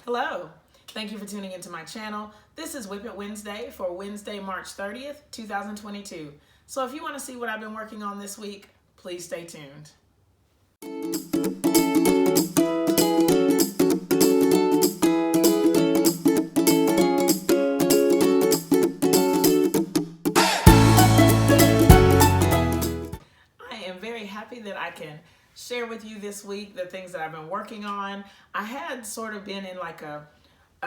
Hello, thank you for tuning into my channel. This is WIP It Wednesday for Wednesday, March 30th, 2022. So if you want to see what I've been working on this week, please stay tuned. I am very happy that I can share with you this week the things that I've been working on. I had sort of been in like a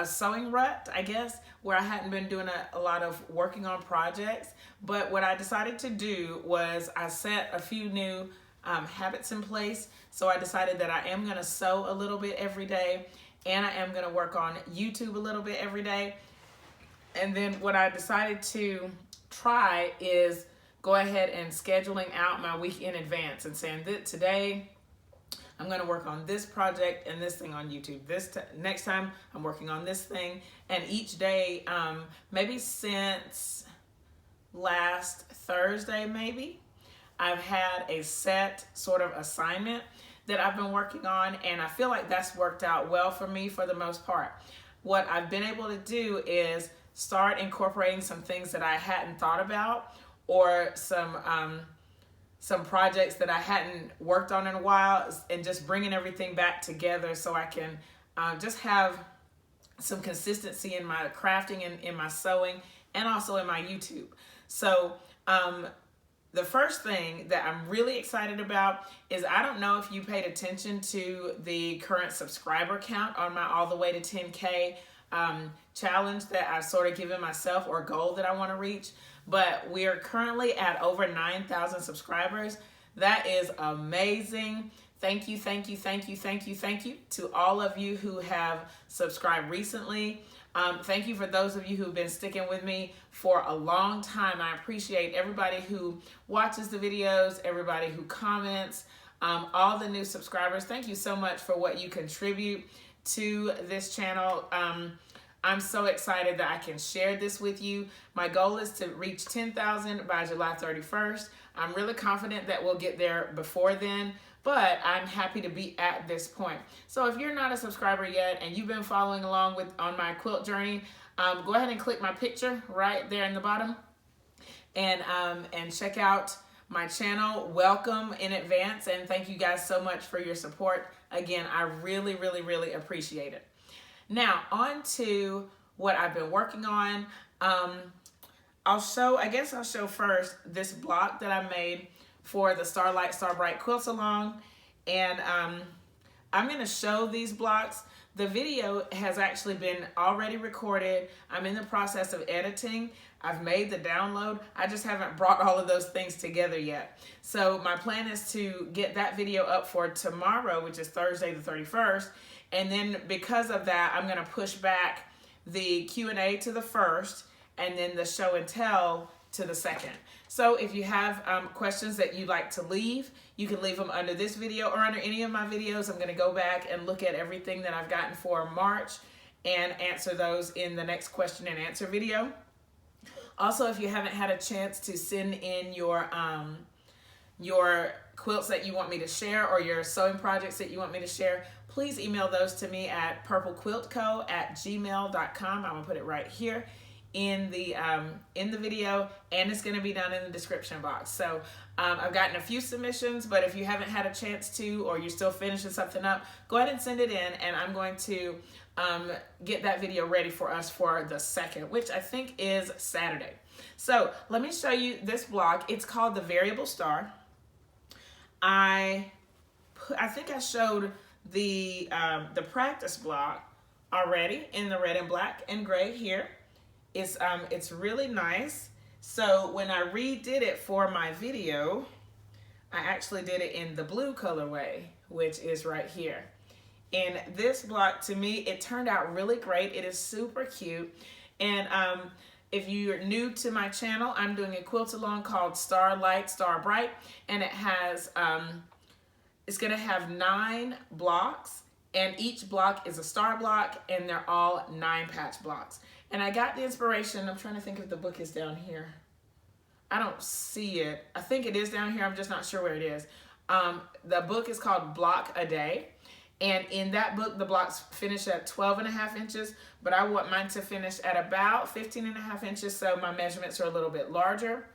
sewing rut, I guess, where I hadn't been doing a lot of working on projects. But what I decided to do was I set a few new habits in place. So I decided that I am going to sew a little bit every day, and I am going to work on YouTube a little bit every day. And then what I decided to try is go ahead and scheduling out my week in advance and saying that today I'm going to work on this project and this thing on YouTube. Next time I'm working on this thing. And each day, maybe since last Thursday, maybe, I've had a set sort of assignment that I've been working on. And I feel like that's worked out well for me for the most part. What I've been able to do is start incorporating some things that I hadn't thought about, or some projects that I hadn't worked on in a while, and just bringing everything back together so I can just have some consistency in my crafting and in my sewing, and also in my YouTube. So the first thing that I'm really excited about is, I don't know if you paid attention to the current subscriber count on my All the Way to 10K challenge that I've sort of given myself, or goal that I want to reach. But we are currently at over 9,000 subscribers. That is amazing. Thank you, thank you, thank you, thank you, thank you to all of you who have subscribed recently. Thank you for those of you who've been sticking with me for a long time. I appreciate everybody who watches the videos, everybody who comments, all the new subscribers. Thank you so much for what you contribute to this channel. I'm so excited that I can share this with you. My goal is to reach 10,000 by July 31st. I'm really confident that we'll get there before then, but I'm happy to be at this point. So if you're not a subscriber yet and you've been following along on my quilt journey, go ahead and click my picture right there in the bottom, and check out my channel. Welcome in advance, and thank you guys so much for your support. Again, I really, really, really appreciate it. Now, on to what I've been working on. I'll show first this block that I made for the Starlight Starbright Quilt Along. And I'm going to show these blocks. The video has actually been already recorded. I'm in the process of editing. I've made the download. I just haven't brought all of those things together yet. So my plan is to get that video up for tomorrow, which is Thursday the 31st. And then because of that, I'm going to push back the Q&A to the first, and then the show and tell to the second. So if you have questions that you'd like to leave, you can leave them under this video or under any of my videos. I'm going to go back and look at everything that I've gotten for March and answer those in the next question and answer video. Also, if you haven't had a chance to send in your quilts that you want me to share, or your sewing projects that you want me to share, please email those to me at purplequiltco@gmail.com. I'm gonna put it right here in the video, and it's gonna be down in the description box. So I've gotten a few submissions, but if you haven't had a chance to, or you're still finishing something up, go ahead and send it in, and I'm going to get that video ready for us for the 2nd, which I think is Saturday. So let me show you this block. It's called the Variable Star. I think I showed the practice block already in the red and black and gray here. It's really nice. So when I redid it for my video, I actually did it in the blue colorway, which is right here. And this block, to me, it turned out really great. It is super cute. And if you're new to my channel, I'm doing a quilt along called Starlight Starbright, and it has it's gonna have 9 blocks, and each block is a star block, and they're all 9 patch blocks. And I got the inspiration, I'm trying to think if the book is down here. I don't see it. I think it is down here, I'm just not sure where it is. The book is called Block a Day, And in that book, the blocks finish at 12.5 inches, but I want mine to finish at about 15.5 inches, so my measurements are a little bit larger.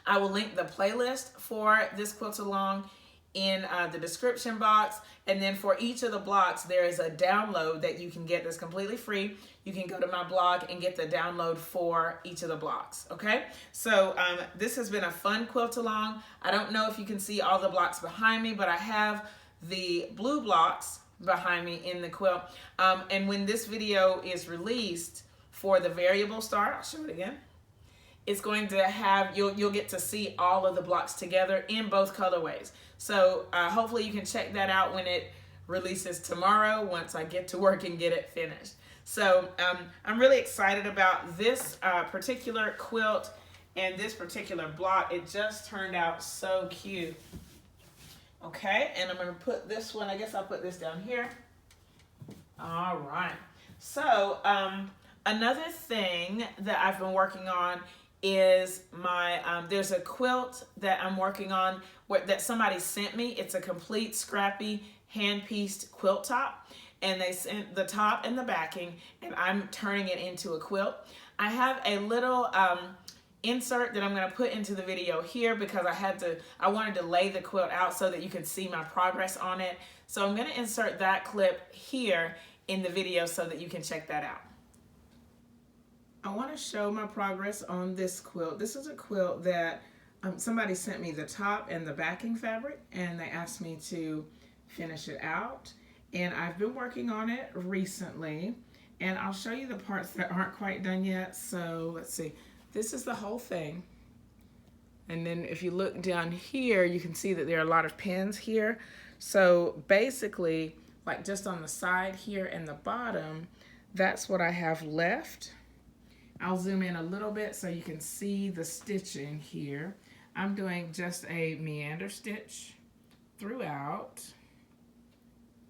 I will link the playlist for this quilt along in the description box. And then for each of the blocks, there is a download that you can get that's completely free. You can go to my blog and get the download for each of the blocks, okay? So this has been a fun quilt along. I don't know if you can see all the blocks behind me, but I have the blue blocks behind me in the quilt. And when this video is released for the variable start, I'll show it again. It's going to have, you'll get to see all of the blocks together in both colorways. So hopefully you can check that out when it releases tomorrow, once I get to work and get it finished. So I'm really excited about this particular quilt and this particular block. It just turned out so cute. Okay, and I'm gonna put this one, I guess I'll put this down here. All right, so another thing that I've been working on is my, there's a quilt that I'm working on that somebody sent me. It's a complete scrappy hand-pieced quilt top, and they sent the top and the backing, and I'm turning it into a quilt. I have a little insert that I'm going to put into the video here because I wanted to lay the quilt out so that you can see my progress on it. So I'm going to insert that clip here in the video so that you can check that out. I want to show my progress on this quilt. This is a quilt that somebody sent me the top and the backing fabric, and they asked me to finish it out. And I've been working on it recently, and I'll show you the parts that aren't quite done yet. So let's see. This is the whole thing. And then if you look down here, you can see that there are a lot of pins here. So basically, like just on the side here and the bottom, that's what I have left. I'll zoom in a little bit so you can see the stitching here. I'm doing just a meander stitch throughout.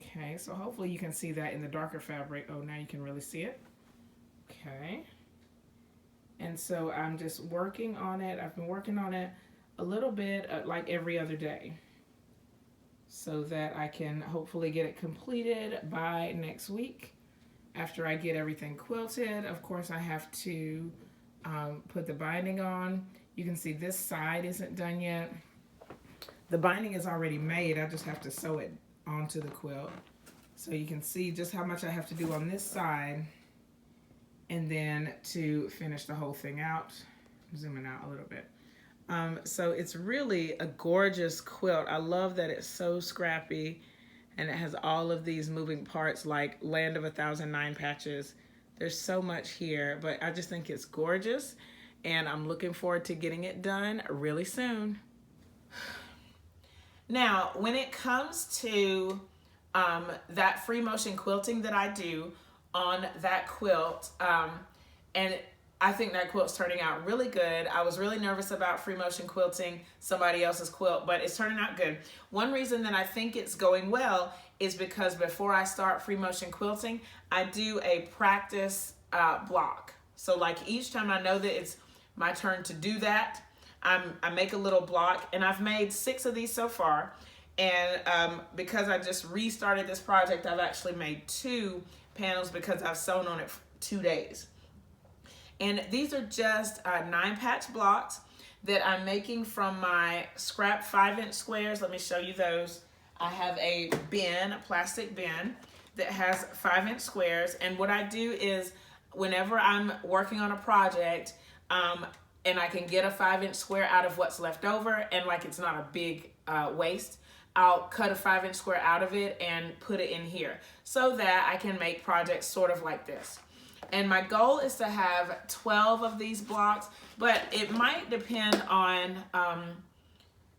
Okay, so hopefully you can see that in the darker fabric. Oh, now you can really see it. Okay. And so I'm just working on it. I've been working on it a little bit like every other day so that I can hopefully get it completed by next week. After I get everything quilted, of course, I have to put the binding on. You can see this side isn't done yet. The binding is already made. I just have to sew it onto the quilt. So you can see just how much I have to do on this side and then to finish the whole thing out. I'm zooming out a little bit. So it's really a gorgeous quilt. I love that it's so scrappy and it has all of these moving parts like Land of 1,009 patches. There's so much here, but I just think it's gorgeous and I'm looking forward to getting it done really soon. Now, when it comes to that free motion quilting that I do on that quilt, and I think that quilt's turning out really good. I was really nervous about free motion quilting somebody else's quilt, but it's turning out good. One reason that I think it's going well is because before I start free motion quilting, I do a practice block. So like each time I know that it's my turn to do that, I make a little block, and I've made 6 of these so far. And because I just restarted this project, I've actually made 2 panels because I've sewn on it for 2 days. And these are just 9-patch blocks that I'm making from my scrap 5-inch squares. Let me show you those. I have a bin, a plastic bin that has 5-inch squares. And what I do is whenever I'm working on a project and I can get a 5-inch square out of what's left over, and like it's not a big waste, I'll cut a 5-inch square out of it and put it in here so that I can make projects sort of like this. And my goal is to have 12 of these blocks, but it might depend on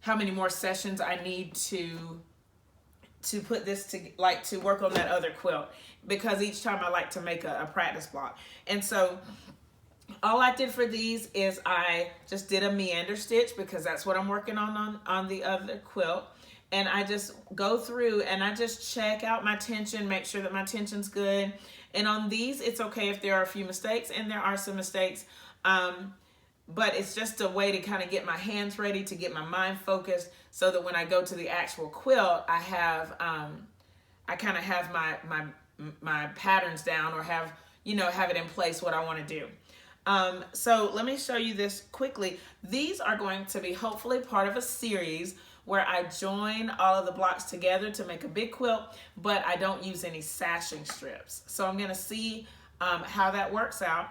how many more sessions I need to put this to work on that other quilt, because each time I like to make a practice block. And so all I did for these is I just did a meander stitch because that's what I'm working on the other quilt. And I just go through and I just check out my tension, make sure that my tension's good. And on these, it's okay if there are a few mistakes, and there are some mistakes. But it's just a way to kind of get my hands ready, to get my mind focused, so that when I go to the actual quilt, I I kind of have my patterns down, or have it in place what I want to do. So let me show you this quickly. These are going to be hopefully part of a series where I join all of the blocks together to make a big quilt, but I don't use any sashing strips. So I'm gonna see how that works out.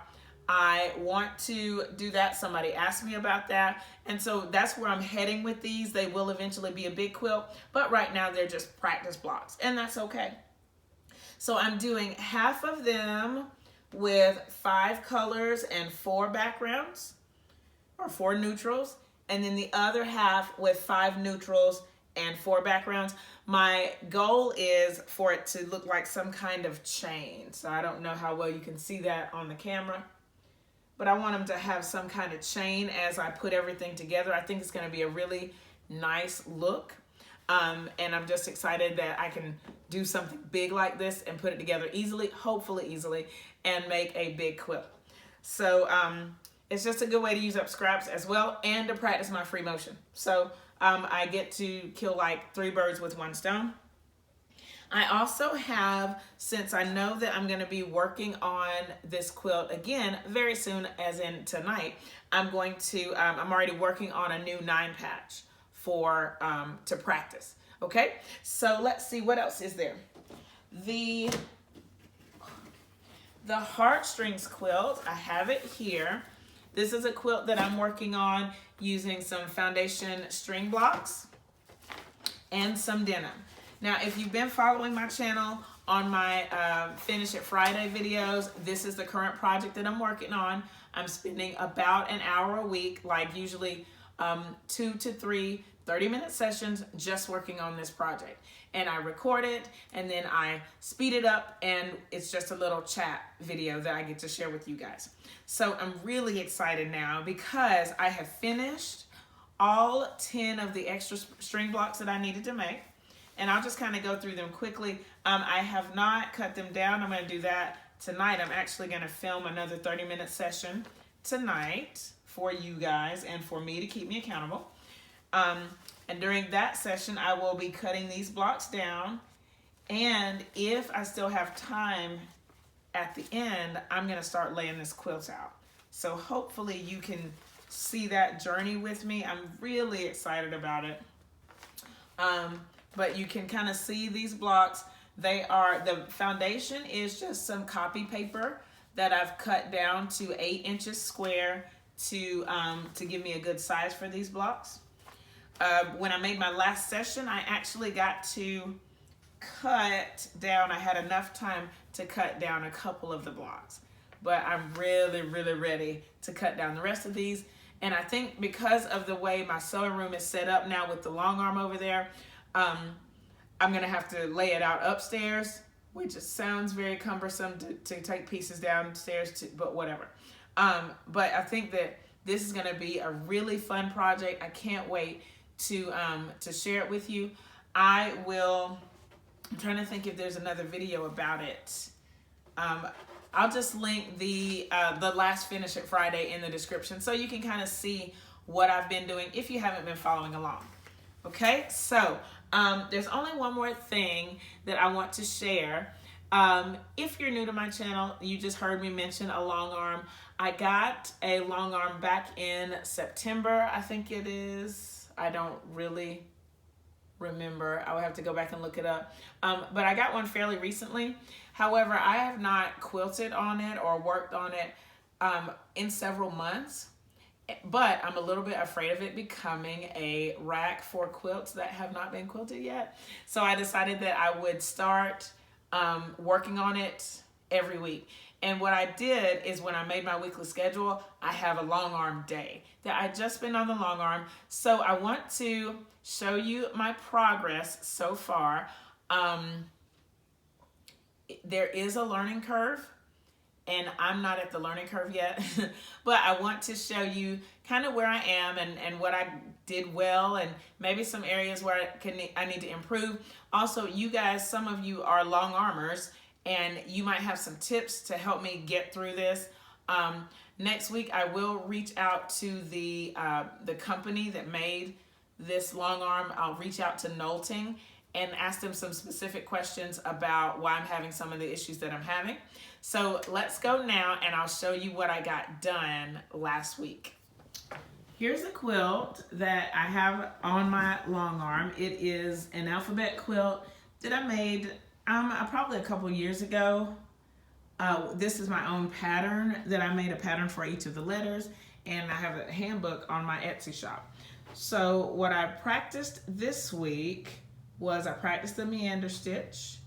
I want to do that. Somebody asked me about that. And so that's where I'm heading with these. They will eventually be a big quilt, but right now they're just practice blocks, and that's okay. So I'm doing half of them with 5 colors and 4 backgrounds, or 4 neutrals, and then the other half with 5 neutrals and 4 backgrounds. My goal is for it to look like some kind of chain. So I don't know how well you can see that on the camera, but I want them to have some kind of chain as I put everything together. I think it's going to be a really nice look. And I'm just excited that I can do something big like this and put it together easily, hopefully easily, and make a big quilt. So it's just a good way to use up scraps as well, and to practice my free motion. So I get to kill like 3 birds with 1 stone. I also have, since I know that I'm going to be working on this quilt again very soon, as in tonight, I'm already working on a new 9 patch for to practice. Okay, so let's see what else is there. The heartstrings quilt, I have it here. This is a quilt that I'm working on using some foundation string blocks and some denim. Now, if you've been following my channel on my Finish It Friday videos, this is the current project that I'm working on. I'm spending about an hour a week, like usually 2 to 3 30-minute sessions just working on this project. And I record it, and then I speed it up, and it's just a little chat video that I get to share with you guys. So I'm really excited now because I have finished all 10 of the extra string blocks that I needed to make. And I'll just kind of go through them quickly. I have not cut them down. I'm going to do that tonight. I'm actually going to film another 30-minute session tonight for you guys and for me to keep me accountable. And during that session, I will be cutting these blocks down. And if I still have time at the end, I'm going to start laying this quilt out. So hopefully you can see that journey with me. I'm really excited about it. But you can kind of see these blocks. The foundation is just some copy paper that I've cut down to 8 inches square to give me a good size for these blocks. When I made my last session, I actually got to cut down. I had enough time to cut down a couple of the blocks, but I'm really, really ready to cut down the rest of these. And I think because of the way my sewing room is set up now with the long arm over there, I'm gonna have to lay it out upstairs, which sounds very cumbersome to take pieces downstairs, but whatever. But I think that this is gonna be a really fun project. I can't wait to share it with you. I'm trying to think if there's another video about it. I'll just link the last Finish It Friday in the description so you can kind of see what I've been doing if you haven't been following along. Okay, so there's only one more thing that I want to share. If you're new to my channel, you just heard me mention a long arm. I got a long arm back in September, I think it is. I don't really remember. I would have to go back and look it up. But I got one fairly recently. However, I have not quilted on it or worked on it in several months. But I'm a little bit afraid of it becoming a rack for quilts that have not been quilted yet. So I decided that I would start working on it every week. And what I did is when I made my weekly schedule, I have a long arm day that I just been on the long arm. So I want to show you my progress so far. There is a learning curve, and I'm not at the learning curve yet, but I want to show you kind of where I am and what I did well, and maybe some areas where I need to improve. Also, you guys, some of you are long armers, and you might have some tips to help me get through this. Next week, I will reach out to the company that made this long arm. I'll reach out to Quilting and asked them some specific questions about why I'm having some of the issues that I'm having. So let's go now and I'll show you what I got done last week. Here's a quilt that I have on my long arm. It is an alphabet quilt that I made probably a couple years ago. This is my own pattern that I made, a pattern for each of the letters, and I have a handbook on my Etsy shop. So what I practiced this week was I practiced the meander stitch,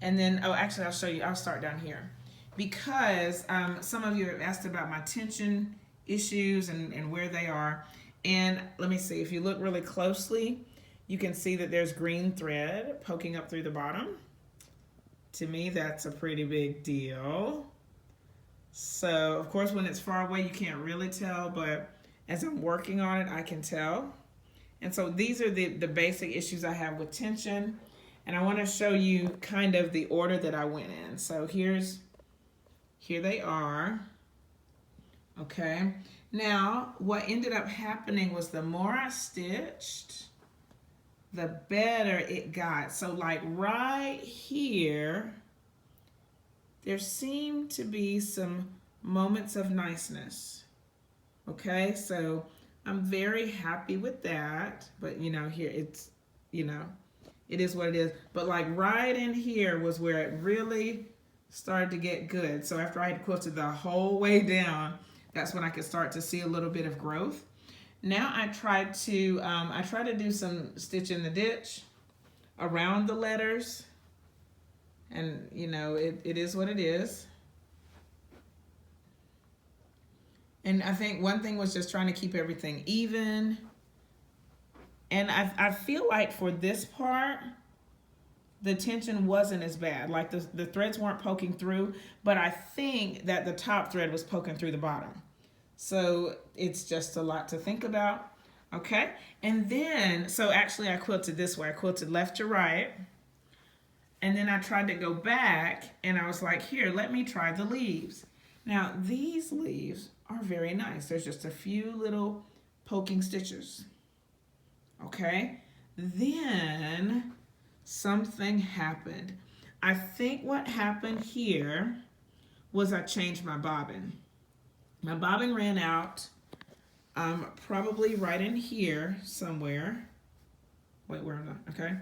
and then, oh, actually I'll show you, I'll start down here. Because some of you have asked about my tension issues and where they are. And let me see, if you look really closely, you can see that there's green thread poking up through the bottom. To me, that's a pretty big deal. So, of course, when it's far away, you can't really tell, but as I'm working on it, I can tell. And so these are the basic issues I have with tension. And I want to show you kind of the order that I went in. So here they are. Okay. Now, what ended up happening was the more I stitched, the better it got. So like right here, there seemed to be some moments of niceness. Okay, so I'm very happy with that. But you know, here it's, you know, it is what it is. But like right in here was where it really started to get good. So after I had quilted the whole way down, that's when I could start to see a little bit of growth. Now I try to do some stitch in the ditch around the letters, and you know, it is what it is. And I think one thing was just trying to keep everything even. And I feel like for this part, the tension wasn't as bad. Like the threads weren't poking through, but I think that the top thread was poking through the bottom. So it's just a lot to think about. Okay, and then, so actually I quilted this way. I quilted left to right. And then I tried to go back and I was like, here, let me try the leaves. Now these leaves are very nice. There's just a few little poking stitches. Okay, then something happened. I think what happened here was I changed my bobbin. My bobbin ran out probably right in here somewhere. Wait, where am I? Okay.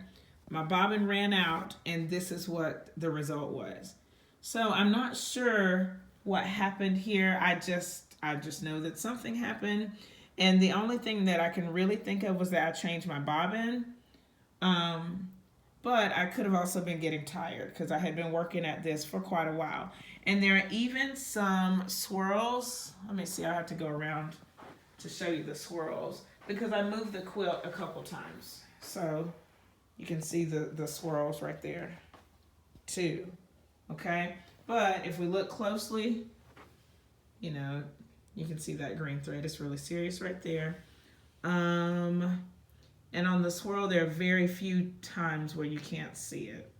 My bobbin ran out and this is what the result was. So I'm not sure what happened here. I just know that something happened. And the only thing that I can really think of was that I changed my bobbin. But I could have also been getting tired because I had been working at this for quite a while. And there are even some swirls. Let me see, I have to go around to show you the swirls because I moved the quilt a couple times. So you can see the swirls right there too, okay? But if we look closely, you know, you can see that green thread. It's really serious right there. And on the swirl, there are very few times where you can't see it.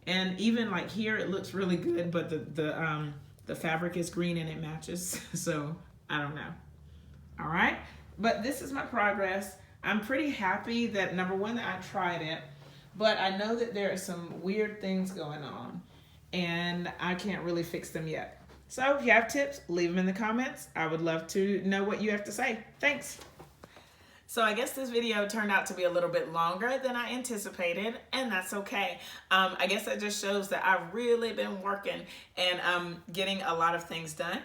And even like here, it looks really good, but the fabric is green and it matches. So I don't know. All right, but this is my progress. I'm pretty happy that number one, that I tried it, but I know that there are some weird things going on and I can't really fix them yet. So if you have tips, leave them in the comments. I would love to know what you have to say. Thanks. So I guess this video turned out to be a little bit longer than I anticipated, and that's okay. I guess that just shows that I've really been working and getting a lot of things done.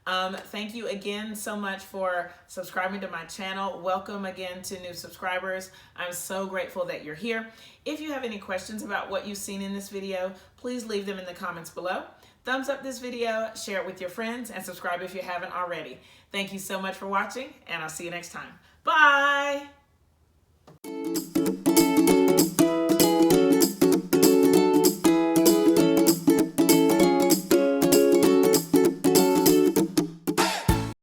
Thank you again so much for subscribing to my channel. Welcome again to new subscribers. I'm so grateful that you're here. If you have any questions about what you've seen in this video, please leave them in the comments below. Thumbs up this video, share it with your friends, and subscribe if you haven't already. Thank you so much for watching, and I'll see you next time. Bye!